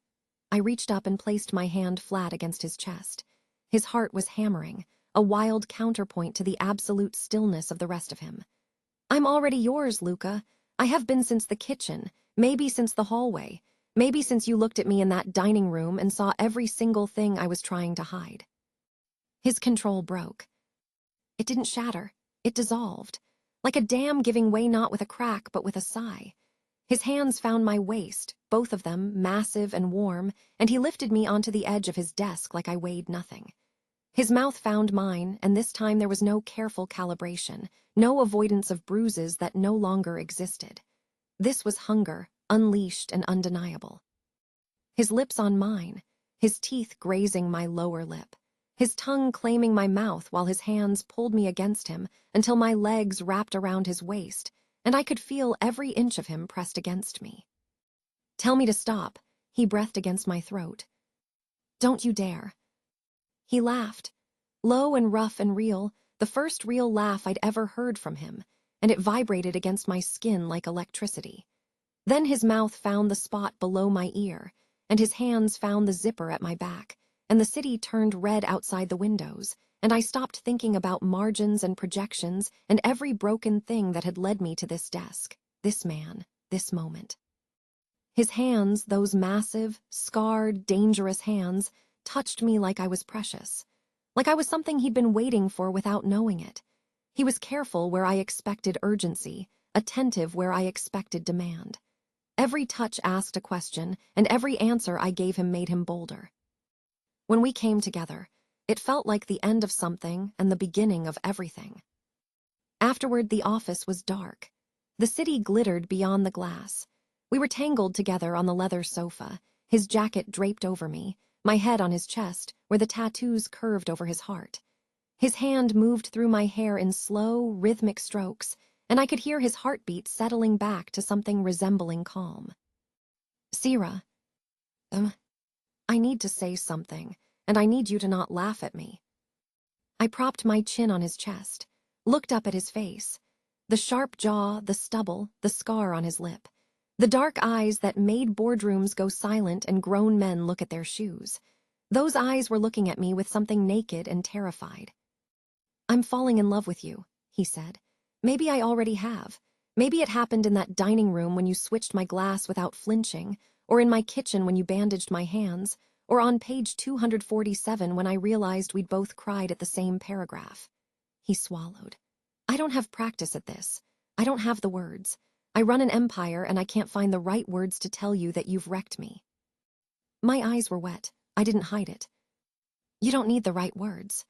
I reached up and placed my hand flat against his chest. His heart was hammering, a wild counterpoint to the absolute stillness of the rest of him. I'm already yours, Luca. I have been since the kitchen, maybe since the hallway, maybe since you looked at me in that dining room and saw every single thing I was trying to hide. His control broke. It didn't shatter. It dissolved, like a dam giving way not with a crack but with a sigh. His hands found my waist, both of them massive and warm, and he lifted me onto the edge of his desk like I weighed nothing. His mouth found mine, and this time there was no careful calibration, no avoidance of bruises that no longer existed. This was hunger, unleashed and undeniable. His lips on mine, his teeth grazing my lower lip, his tongue claiming my mouth while his hands pulled me against him until my legs wrapped around his waist, and I could feel every inch of him pressed against me. "Tell me to stop," he breathed against my throat. "Don't you dare." He laughed, low and rough and real, the first real laugh I'd ever heard from him, and it vibrated against my skin like electricity. Then his mouth found the spot below my ear, and his hands found the zipper at my back, and the city turned red outside the windows, and I stopped thinking about margins and projections and every broken thing that had led me to this desk, this man, this moment. His hands, those massive, scarred, dangerous hands, touched me like I was precious, like I was something he'd been waiting for without knowing it. He was careful where I expected urgency, attentive where I expected demand. Every touch asked a question, and every answer I gave him made him bolder. When we came together, it felt like the end of something and the beginning of everything. Afterward, the office was dark. The city glittered beyond the glass. We were tangled together on the leather sofa, his jacket draped over me, my head on his chest, where the tattoos curved over his heart. His hand moved through my hair in slow, rhythmic strokes, and I could hear his heartbeat settling back to something resembling calm. "Sierra, I need to say something, and I need you to not laugh at me." I propped my chin on his chest, looked up at his face, the sharp jaw, the stubble, the scar on his lip, the dark eyes that made boardrooms go silent and grown men look at their shoes. Those eyes were looking at me with something naked and terrified. "I'm falling in love with you," he said. "Maybe I already have. Maybe it happened in that dining room when you switched my glass without flinching, or in my kitchen when you bandaged my hands, or on page 247 when I realized we'd both cried at the same paragraph." He swallowed. "I don't have practice at this. I don't have the words. I run an empire and I can't find the right words to tell you that you've wrecked me." My eyes were wet. I didn't hide it. "You don't need the right words."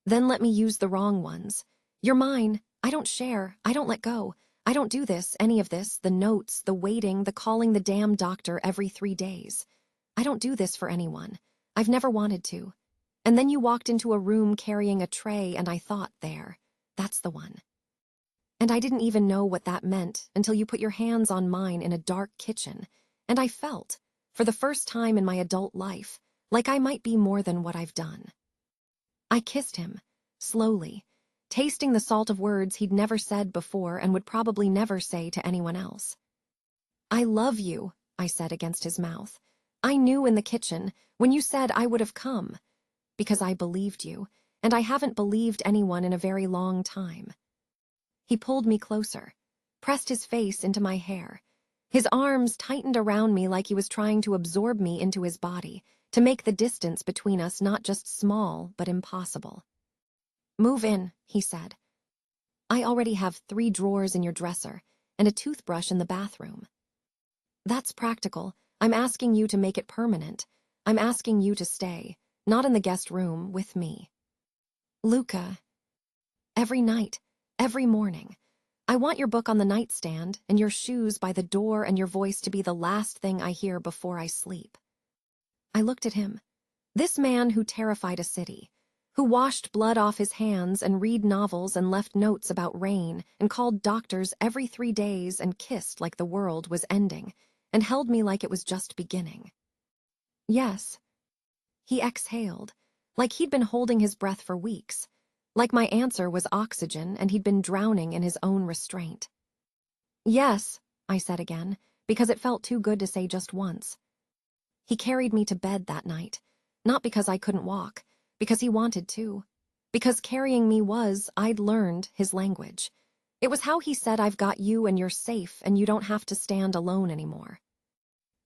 "Then let me use the wrong ones. You're mine. I don't share. I don't let go. I don't do this, any of this, the notes, the waiting, the calling the damn doctor every 3 days. I don't do this for anyone. I've never wanted to. And then you walked into a room carrying a tray and I thought, there, that's the one. And I didn't even know what that meant until you put your hands on mine in a dark kitchen, and I felt, for the first time in my adult life, like I might be more than what I've done." I kissed him, slowly, tasting the salt of words he'd never said before and would probably never say to anyone else. "I love you," I said against his mouth. "I knew in the kitchen, when you said I would have come, because I believed you, and I haven't believed anyone in a very long time." He pulled me closer, pressed his face into my hair. His arms tightened around me like he was trying to absorb me into his body, to make the distance between us not just small, but impossible. "Move in," he said. "I already have 3 drawers in your dresser, and a toothbrush in the bathroom." "That's practical. I'm asking you to make it permanent. I'm asking you to stay, not in the guest room, with me." "Luca, every night, every morning. I want your book on the nightstand, and your shoes by the door, and your voice to be the last thing I hear before I sleep." I looked at him. This man who terrified a city, who washed blood off his hands and read novels and left notes about rain and called doctors every 3 days and kissed like the world was ending and held me like it was just beginning. "Yes." He exhaled, like he'd been holding his breath for weeks, like my answer was oxygen and he'd been drowning in his own restraint. "Yes," I said again, because it felt too good to say just once. He carried me to bed that night, not because I couldn't walk, because he wanted to, because carrying me was, I'd learned, his language. It was how he said, "I've got you and you're safe and you don't have to stand alone anymore."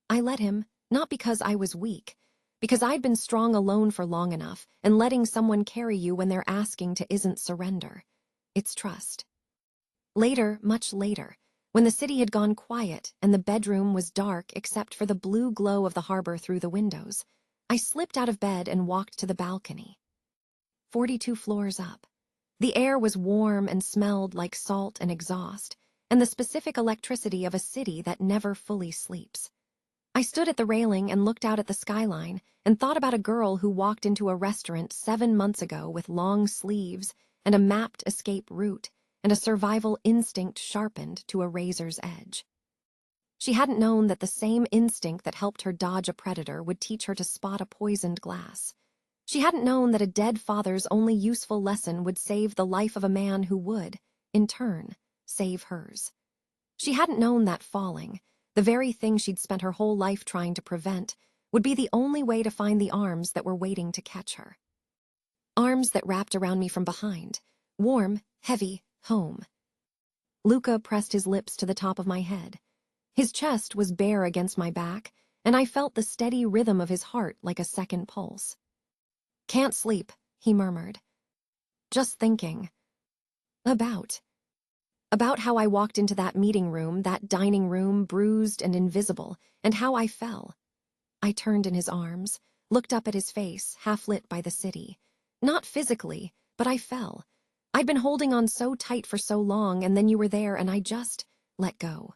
I let him, not because I was weak, because I'd been strong alone for long enough, and letting someone carry you when they're asking to isn't surrender. It's trust. Later, much later, when the city had gone quiet and the bedroom was dark except for the blue glow of the harbor through the windows, I slipped out of bed and walked to the balcony. 42 floors up. The air was warm and smelled like salt and exhaust, and the specific electricity of a city that never fully sleeps. I stood at the railing and looked out at the skyline and thought about a girl who walked into a restaurant 7 months ago with long sleeves and a mapped escape route and a survival instinct sharpened to a razor's edge. She hadn't known that the same instinct that helped her dodge a predator would teach her to spot a poisoned glass. She hadn't known that a dead father's only useful lesson would save the life of a man who would, in turn, save hers. She hadn't known that falling, the very thing she'd spent her whole life trying to prevent, would be the only way to find the arms that were waiting to catch her. Arms that wrapped around me from behind, warm, heavy, home. Luca pressed his lips to the top of my head. His chest was bare against my back, and I felt the steady rhythm of his heart like a second pulse. "Can't sleep," he murmured. "Just thinking. About how I walked into that meeting room, that dining room, bruised and invisible, and how I fell." I turned in his arms, looked up at his face, half lit by the city. Not physically, but I fell. I'd been holding on so tight for so long, and then you were there, and I just let go.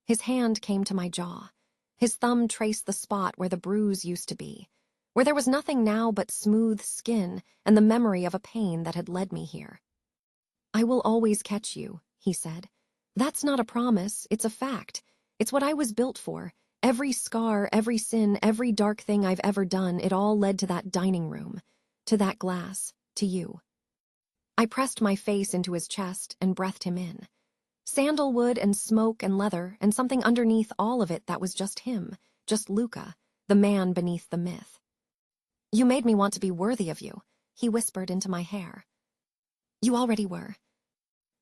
His hand came to my jaw. His thumb traced the spot where the bruise used to be, where there was nothing now but smooth skin and the memory of a pain that had led me here. "I will always catch you," he said. "That's not a promise, it's a fact. It's what I was built for. Every scar, every sin, every dark thing I've ever done, it all led to that dining room, to that glass, to you." I pressed my face into his chest and breathed him in. Sandalwood and smoke and leather and something underneath all of it that was just him, just Luca, the man beneath the myth. "You made me want to be worthy of you," he whispered into my hair. "You already were."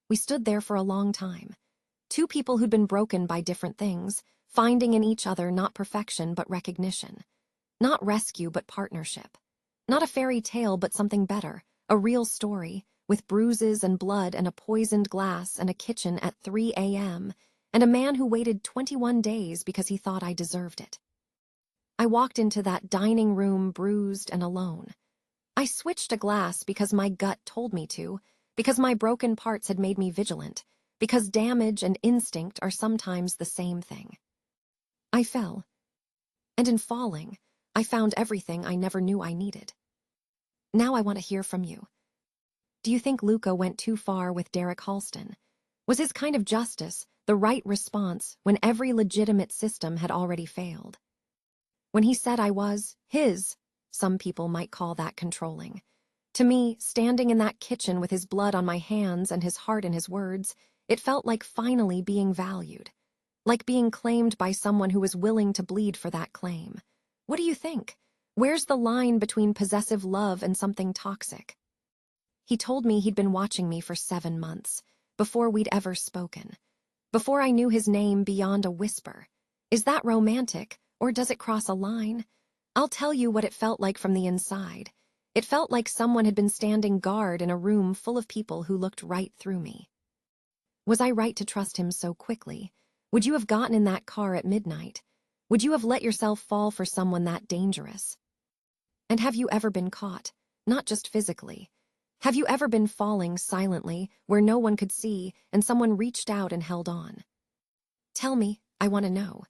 We stood there for a long time. Two people who'd been broken by different things, finding in each other not perfection but recognition. Not rescue but partnership. Not a fairy tale but something better, a real story, with bruises and blood and a poisoned glass and a kitchen at 3 a.m., and a man who waited 21 days because he thought I deserved it. I walked into that dining room bruised and alone. I switched a glass because my gut told me to, because my broken parts had made me vigilant, because damage and instinct are sometimes the same thing. I fell. And in falling, I found everything I never knew I needed. Now I want to hear from you. Do you think Luca went too far with Derek Halston? Was his kind of justice the right response when every legitimate system had already failed? When he said I was his, some people might call that controlling. To me, standing in that kitchen with his blood on my hands and his heart in his words, it felt like finally being valued. Like being claimed by someone who was willing to bleed for that claim. What do you think? Where's the line between possessive love and something toxic? He told me he'd been watching me for 7 months, before we'd ever spoken. Before I knew his name beyond a whisper. Is that romantic, or does it cross a line? I'll tell you what it felt like from the inside. It felt like someone had been standing guard in a room full of people who looked right through me. Was I right to trust him so quickly? Would you have gotten in that car at midnight? Would you have let yourself fall for someone that dangerous? And have you ever been caught? Not just physically. Have you ever been falling silently, where no one could see, and someone reached out and held on? Tell me, I want to know.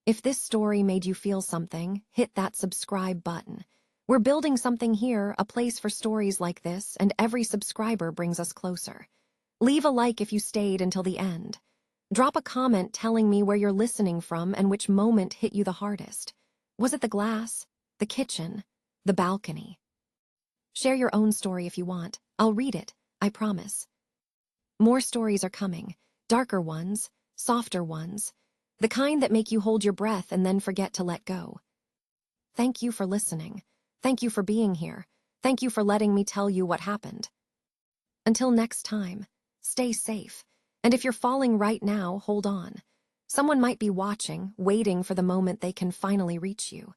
If this story made you feel something, hit that subscribe button. We're building something here, a place for stories like this, and every subscriber brings us closer. Leave a like if you stayed until the end. Drop a comment telling me where you're listening from and which moment hit you the hardest. Was it the glass, the kitchen, the balcony? Share your own story if you want. I'll read it, I promise. More stories are coming, darker ones, softer ones, the kind that make you hold your breath and then forget to let go. Thank you for listening. Thank you for being here. Thank you for letting me tell you what happened. Until next time, stay safe. And if you're falling right now, hold on. Someone might be watching, waiting for the moment they can finally reach you.